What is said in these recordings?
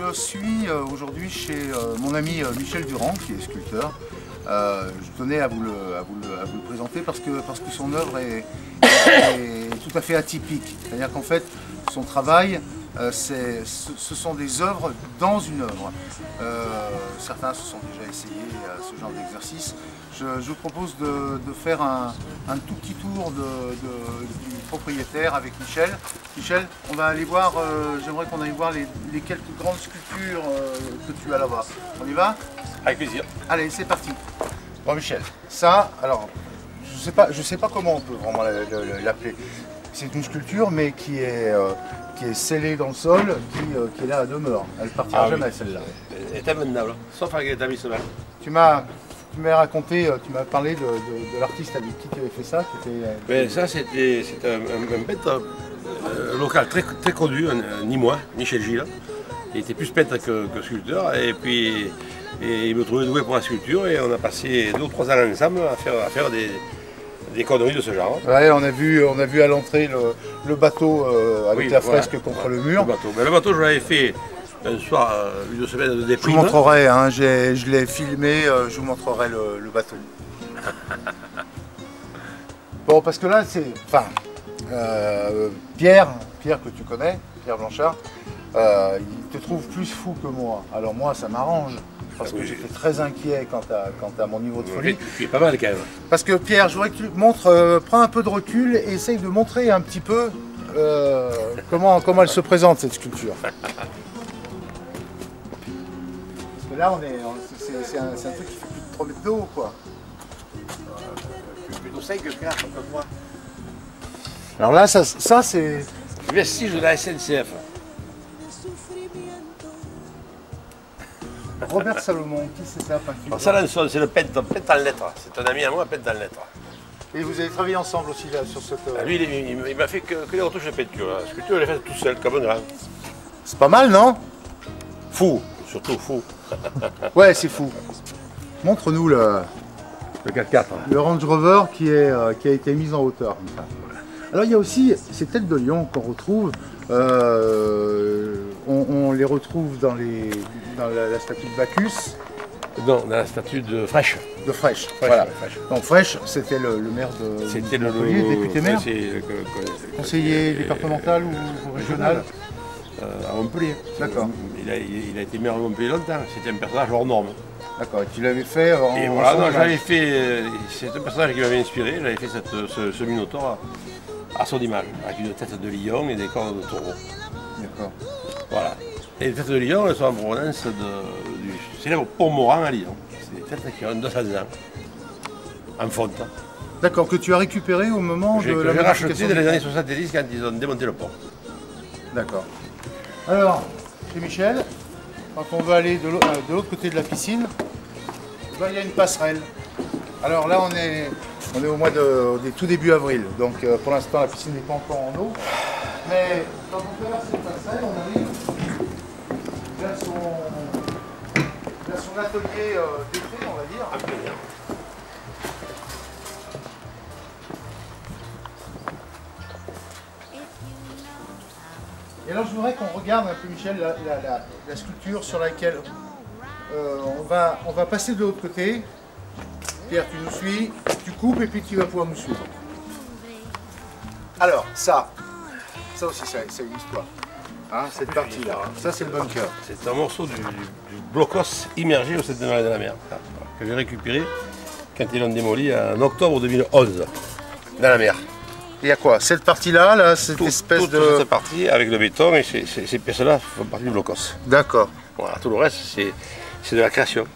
Je suis aujourd'hui chez mon ami Michel Durand, qui est sculpteur. Je tenais à vous le présenter parce que son œuvre est tout à fait atypique. C'est-à-dire qu'en fait, son travail, ce sont des œuvres dans une œuvre. Certains se sont déjà essayés à ce genre d'exercice. Je vous propose de faire un tout petit tour du propriétaire avec Michel. Michel, on va aller voir, j'aimerais qu'on aille voir les quelques grandes sculptures que tu as là-bas. On y va? Avec plaisir. Allez, c'est parti. Bon Michel, ça, alors, je sais pas comment on peut vraiment l'appeler. C'est une sculpture, mais qui est scellée dans le sol, qui est là à demeure. Elle ne partira jamais, celle-là. Elle est invendable, sauf avec l'établissement. Tu m'as raconté, tu m'as parlé de l'artiste avec qui tu avais fait ça. Mais ça, c'était un peintre local très connu, ni moi, Michel Gilles. Il était plus peintre que sculpteur, et puis il me trouvait doué pour la sculpture, et on a passé 2 ou 3 ans ensemble à faire des conneries de ce genre. Ouais, on a vu à l'entrée le bateau avec la fresque contre le mur. Le bateau, je l'avais fait un soir, une semaine de déprime. Je vous montrerai, hein, je l'ai filmé, je vous montrerai le bateau. Bon, parce que là, c'est... Enfin, Pierre que tu connais, Pierre Blanchard, il te trouve plus fou que moi. Alors moi, ça m'arrange. Parce que j'étais très inquiet quant à mon niveau de folie. Tu es pas mal quand même. Parce que Pierre, je voudrais que tu montres, prends un peu de recul et essaye de montrer un petit peu comment elle se présente cette sculpture. Parce que là, c'est un truc qui fait plus de 3 mètres de haut, quoi. Plutôt 5 que 4, comme moi. Alors là, ça c'est... Vestige de la SNCF. Robert Salomon, qui c'est ça? Alors ça, c'est le peintre en lettres. C'est un ami à moi, peintre en lettres. Et vous avez travaillé ensemble aussi là, sur cette... Lui, il m'a fait que les retouches de peinture. La sculpture, il l'a faite tout seul, comme un grand. C'est pas mal, non? Fou, surtout fou. Ouais, c'est fou. Montre-nous le 4x4. Le Range Rover qui a été mis en hauteur. Comme ça. Alors il y a aussi ces têtes de lion qu'on retrouve. On les retrouve dans la statue de Bacchus. Non, dans la statue de Frêche. De Frêche, voilà. Donc Frêche, c'était le maire de... C'était le député maire, conseiller départemental ou régional à Montpellier. D'accord. Il a été maire de Montpellier longtemps. C'était un personnage hors norme. D'accord, et tu l'avais fait en... Et voilà, non, j'avais fait... C'est un personnage qui m'avait inspiré. J'avais fait ce Minotaure à son image, avec une tête de lion et des cornes de taureau. D'accord. Voilà. Et les têtes de lion, elles sont en provenance du célèbre pont Morand à Lyon. C'est des têtes qui ont 200 ans, en fonte. D'accord, que tu as récupéré au moment de la... J'ai racheté dans les années 70 quand ils ont démonté le pont. D'accord. Alors, chez Michel, quand on va aller de l'autre côté de la piscine, ben, il y a une passerelle. Alors là, on est au tout début avril, donc pour l'instant la piscine n'est pas encore en eau. Mais quand on traverse cette passerelle, on arrive vers son atelier d'été, on va dire. Et alors je voudrais qu'on regarde un peu, Michel, la sculpture sur laquelle on va passer de l'autre côté. Pierre, tu nous suis, tu coupes et puis tu vas pouvoir nous suivre. Alors, ça aussi, c'est une histoire. Hein, cette partie-là, ça c'est le bunker. C'est un morceau du blocos immergé au 7 de la mer, que j'ai récupéré quand ils l'ont démoli en octobre 2011, dans la mer. Il y a quoi? Cette partie-là, là, cette espèce de... Toute cette partie avec le béton, et ces pièces-là font partie du blocos. D'accord. Voilà, tout le reste, c'est de la création.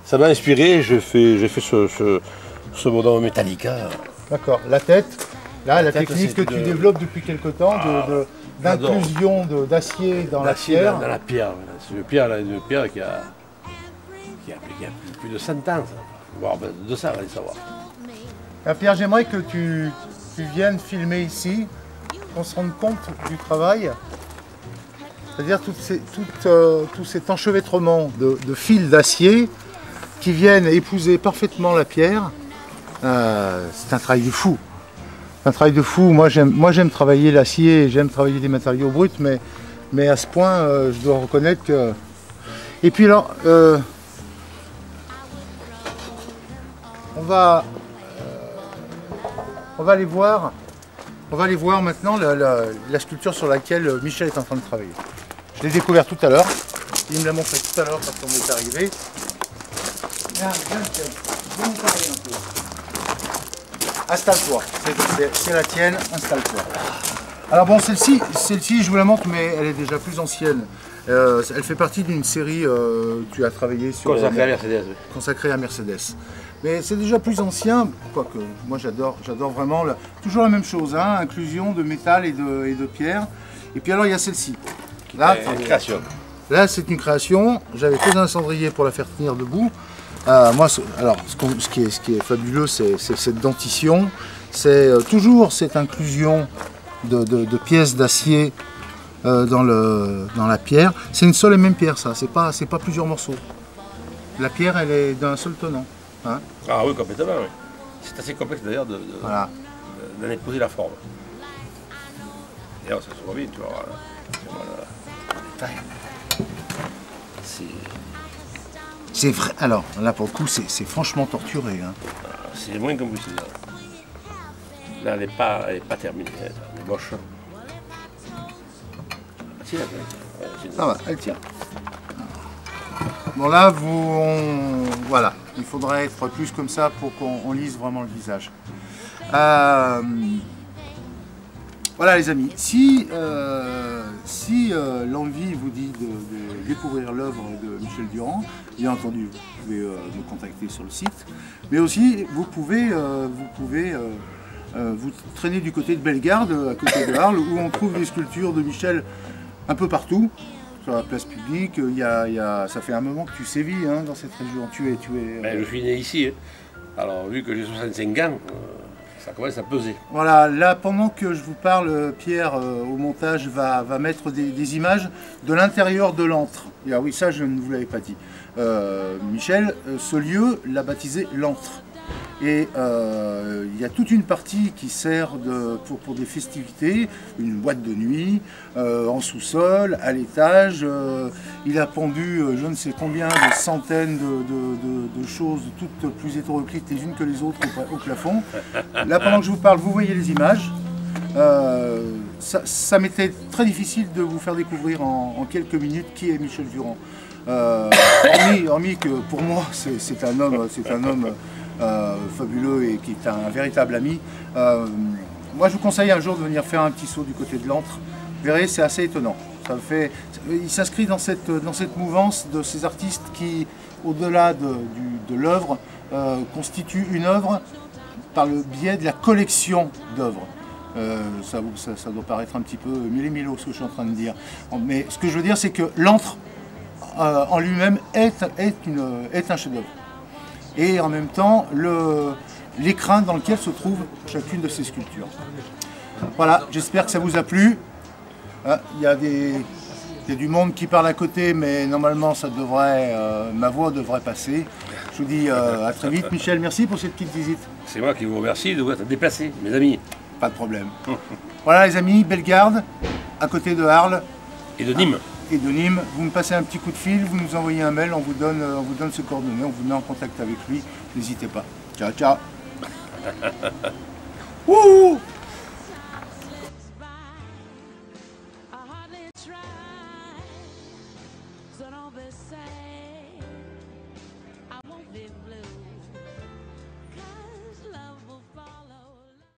Ça m'a inspiré, j'ai fait ce modèle Metallica. D'accord. La tête, là, la technique que tu développes depuis quelque temps, d'inclusion d'acier dans la pierre. Dans la pierre. C'est une pierre qui a plus de 100 ans, voire 200, allez savoir. Pierre, j'aimerais que tu viennes filmer ici, qu'on se rende compte du travail. C'est-à-dire tout cet enchevêtrement de fils d'acier qui viennent épouser parfaitement la pierre. C'est un travail de fou. Un travail de fou. Moi j'aime travailler l'acier, j'aime travailler des matériaux bruts, mais Mais à ce point, je dois reconnaître que... Et puis alors, on va aller voir maintenant la sculpture sur laquelle Michel est en train de travailler. Je l'ai découvert tout à l'heure. Il me l'a montré tout à l'heure quand on est arrivé. Viens, Michel, viens nous parler un peu. Installe-toi, c'est la tienne, installe-toi. Alors bon, celle-ci, je vous la montre, mais elle est déjà plus ancienne. Elle fait partie d'une série, tu as travaillé sur... Consacrée à Mercedes. Oui. Consacrée à Mercedes. Mais c'est déjà plus ancien, quoique moi j'adore vraiment toujours la même chose, hein, inclusion de métal et de pierre. Et puis alors il y a celle-ci. Là, une création. Là c'est une création, j'avais posé un cendrier pour la faire tenir debout. Moi, alors ce qui est fabuleux, c'est cette dentition, c'est toujours cette inclusion de pièces d'acier dans la pierre. C'est une seule et même pierre, ça, c'est pas plusieurs morceaux. La pierre, elle est d'un seul tenant. Hein. Ah oui, complètement, oui. C'est assez complexe d'ailleurs d'en épouser la forme. D'ailleurs, ça se voit bien, tu vois. C'est vrai. Alors, là, pour le coup, c'est franchement torturé. Hein. C'est moins qu'on puisse dire. Là, elle n'est pas terminée. Elle est moche. Ça va, elle tient. Bon là, voilà, il faudrait être plus comme ça pour qu'on lise vraiment le visage. Voilà les amis, si l'envie vous dit de découvrir l'œuvre de Michel Durand, bien entendu, vous pouvez me contacter sur le site, mais aussi vous pouvez vous traîner du côté de Bellegarde, à côté de Arles, où on trouve des sculptures de Michel un peu partout. Sur la place publique, ça fait un moment que tu sévis hein, dans cette région. Ben, je suis né ici, hein. Alors vu que j'ai 65 ans, ça commence à peser. Voilà, là pendant que je vous parle, Pierre au montage va mettre des images de l'intérieur de l'antre. Et ah oui, ça je ne vous l'avais pas dit. Michel, ce lieu l'a baptisé l'antre. Et il y a toute une partie qui sert pour des festivités, une boîte de nuit, en sous-sol, à l'étage. Il a pendu je ne sais combien de centaines de choses, toutes plus hétéroclites les unes que les autres au plafond. Là, pendant que je vous parle, vous voyez les images. Ça m'était très difficile de vous faire découvrir en quelques minutes qui est Michel Durand. Hormis que pour moi, c'est un homme fabuleux et qui est un véritable ami. Moi je vous conseille un jour de venir faire un petit saut du côté de l'antre. Vous verrez, c'est assez étonnant. Il s'inscrit dans cette mouvance de ces artistes qui, au-delà de l'œuvre, constituent une œuvre par le biais de la collection d'œuvres. Ça doit paraître un petit peu mille ce que je suis en train de dire. Mais ce que je veux dire, c'est que l'antre en lui-même est un chef-d'œuvre. Et en même temps l'écrin dans lequel se trouve chacune de ces sculptures. Voilà, j'espère que ça vous a plu. Il y a du monde qui parle à côté, mais normalement ma voix devrait passer. Je vous dis à très vite. Michel, merci pour cette petite visite. C'est moi qui vous remercie de vous être déplacé, mes amis. Pas de problème. Voilà les amis, Bellegarde, à côté de Arles. Et de Nîmes. Vous me passez un petit coup de fil, vous nous envoyez un mail, on vous donne ses coordonnées, on vous met en contact avec lui, n'hésitez pas. Ciao, ciao. Wouhou. So don't be sad.